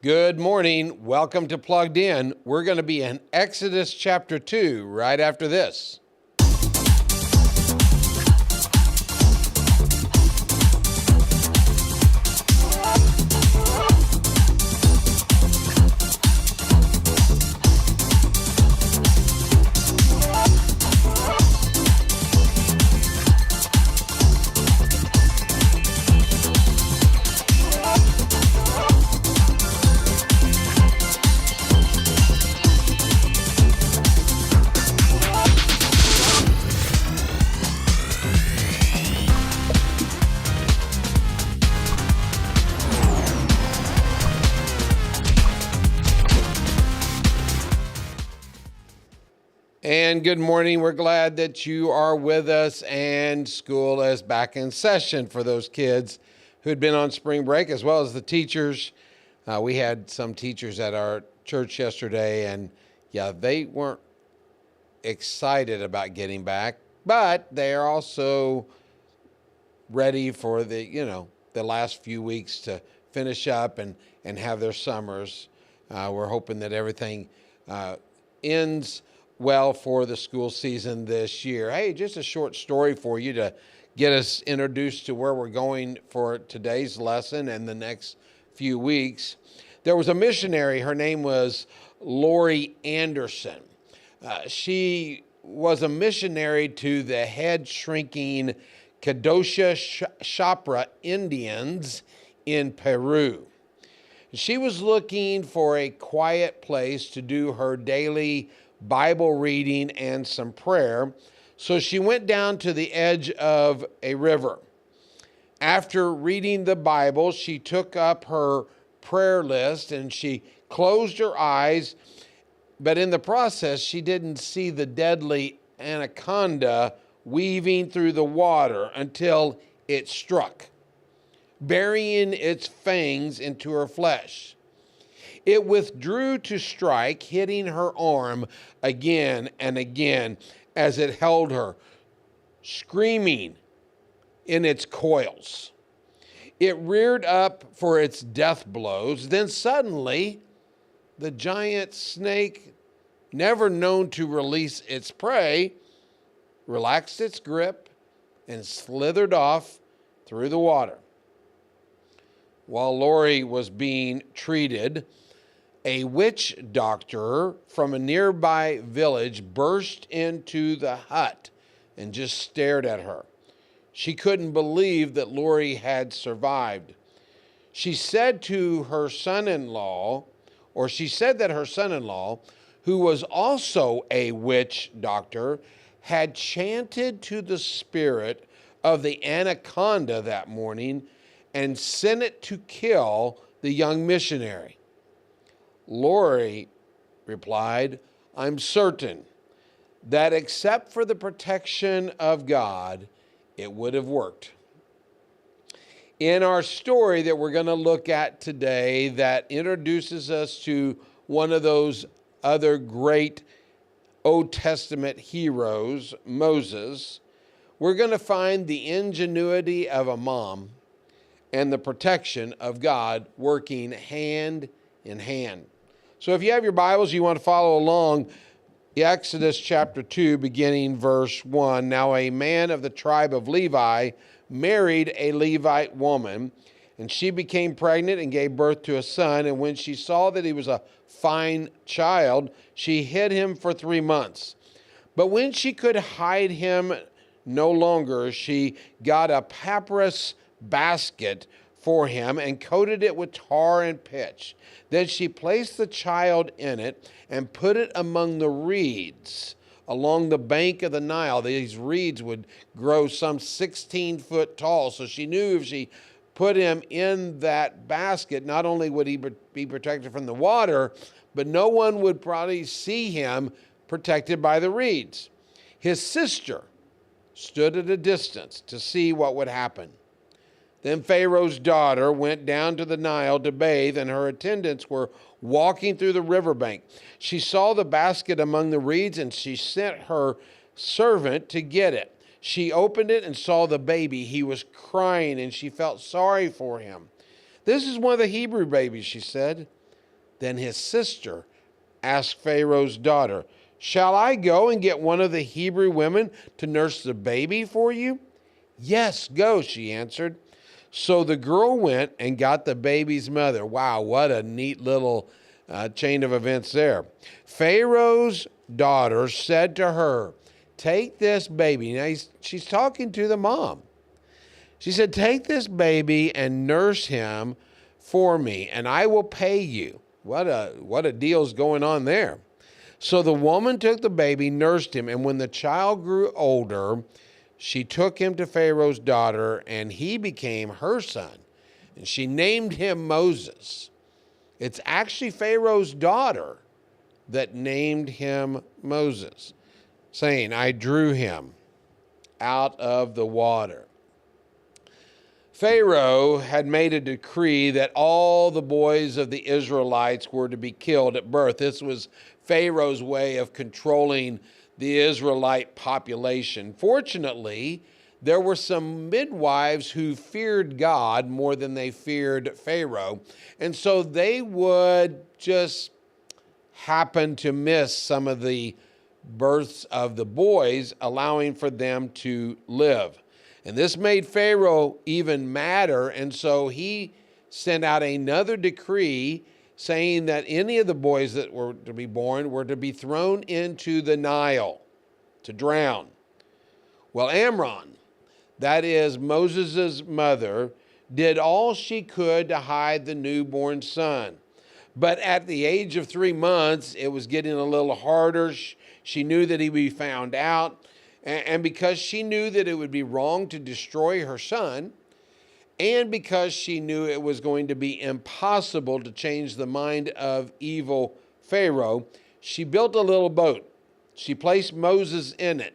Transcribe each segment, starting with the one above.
Good morning. Welcome to Plugged In. We're going to be in Exodus chapter 2 right after this. And good morning. We're glad that you are with us, and school is back in session for those kids who had been on spring break, as well as the teachers. We had some teachers at our church yesterday, and they weren't excited about getting back, but they are also ready for the last few weeks to finish up and have their summers. We're hoping that everything ends well for the school season this year. Hey, just a short story for you to get us introduced to where we're going for today's lesson and the next few weeks. There was a missionary. Her name was Lori Anderson. She was a missionary to the head shrinking Kadosha Chopra Indians in Peru. She was looking for a quiet place to do her daily Bible reading and some prayer, so she went down to the edge of a river. After reading the Bible, she took up her prayer list and she closed her eyes, but in the process, she didn't see the deadly anaconda weaving through the water until it struck, burying its fangs into her flesh. It withdrew to strike, hitting her arm again and again as it held her, screaming in its coils. It reared up for its death blows. Then suddenly, the giant snake, never known to release its prey, relaxed its grip and slithered off through the water. While Lori was being treated, a witch doctor from a nearby village burst into the hut and just stared at her. She couldn't believe that Lori had survived. She said that her son-in-law, who was also a witch doctor, had chanted to the spirit of the anaconda that morning and sent it to kill the young missionary. Lori replied, "I'm certain that except for the protection of God, it would have worked." In our story that we're going to look at today that introduces us to one of those other great Old Testament heroes, Moses, we're going to find the ingenuity of a mom and the protection of God working hand in hand. So if you have your Bibles, you want to follow along, Exodus chapter 2, beginning verse 1. Now a man of the tribe of Levi married a Levite woman, and she became pregnant and gave birth to a son. And when she saw that he was a fine child, she hid him for 3 months. But when she could hide him no longer, she got a papyrus basket for him and coated it with tar and pitch. Then she placed the child in it and put it among the reeds along the bank of the Nile. These reeds would grow some 16 foot tall, so she knew if she put him in that basket, not only would he be protected from the water, but no one would probably see him protected by the reeds. His sister stood at a distance to see what would happen. Then Pharaoh's daughter went down to the Nile to bathe, and her attendants were walking through the riverbank. She saw the basket among the reeds, and she sent her servant to get it. She opened it and saw the baby. He was crying, and she felt sorry for him. "This is one of the Hebrew babies," she said. Then his sister asked Pharaoh's daughter, "Shall I go and get one of the Hebrew women to nurse the baby for you?" "Yes, go," she answered. So the girl went and got the baby's mother. Wow, what a neat little chain of events there. Pharaoh's daughter said to her, "Take this baby." Now she's talking to the mom. She said, "Take this baby and nurse him for me, and I will pay you." What a deal's going on there. So the woman took the baby, nursed him, and when the child grew older, she took him to Pharaoh's daughter, and he became her son. And she named him Moses. It's actually Pharaoh's daughter that named him Moses, saying, "I drew him out of the water." Pharaoh had made a decree that all the boys of the Israelites were to be killed at birth. This was Pharaoh's way of controlling the Israelite population. Fortunately, there were some midwives who feared God more than they feared Pharaoh, and so they would just happen to miss some of the births of the boys, allowing for them to live. And this made Pharaoh even madder, and so he sent out another decree saying that any of the boys that were to be born were to be thrown into the Nile to drown. Well, Amram, that is Moses' mother, did all she could to hide the newborn son. But at the age of 3 months, it was getting a little harder. She knew that he would be found out. And because she knew that it would be wrong to destroy her son, and because she knew it was going to be impossible to change the mind of evil Pharaoh, she built a little boat. She placed Moses in it,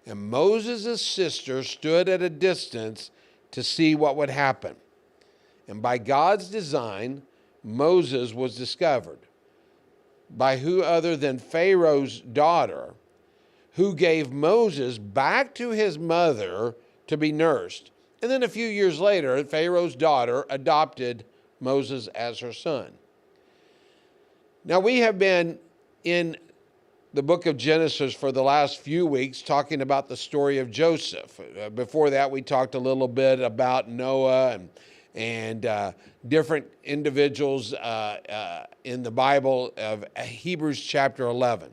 and Moses' sister stood at a distance to see what would happen. And by God's design, Moses was discovered by who other than Pharaoh's daughter, who gave Moses back to his mother to be nursed. And then a few years later, Pharaoh's daughter adopted Moses as her son. Now, we have been in the book of Genesis for the last few weeks talking about the story of Joseph. Before that, we talked a little bit about Noah and different individuals in the Bible of Hebrews chapter 11.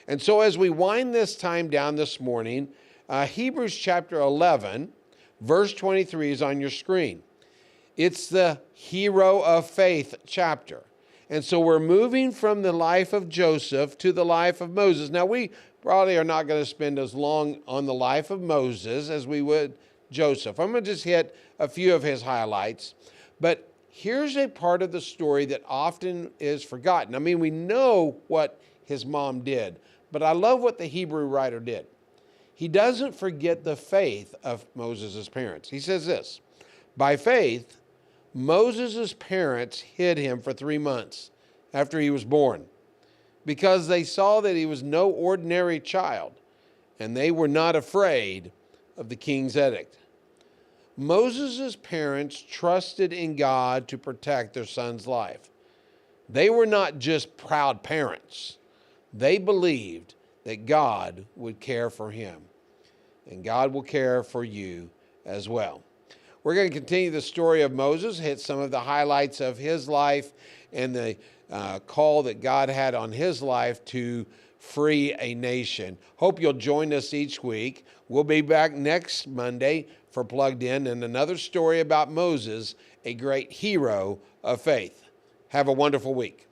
And so as we wind this time down this morning, Hebrews chapter 11, verse 23 is on your screen. It's the hero of faith chapter. And so we're moving from the life of Joseph to the life of Moses. Now, we probably are not going to spend as long on the life of Moses as we would Joseph. I'm going to just hit a few of his highlights. But here's a part of the story that often is forgotten. I mean, we know what his mom did, but I love what the Hebrew writer did. He doesn't forget the faith of Moses' parents. He says this, "By faith, Moses' parents hid him for 3 months after he was born, because they saw that he was no ordinary child, and they were not afraid of the king's edict." Moses' parents trusted in God to protect their son's life. They were not just proud parents. They believed that God would care for him, and God will care for you as well. We're going to continue the story of Moses, hit some of the highlights of his life and the call that God had on his life to free a nation. Hope you'll join us each week. We'll be back next Monday for Plugged In and another story about Moses, a great hero of faith. Have a wonderful week.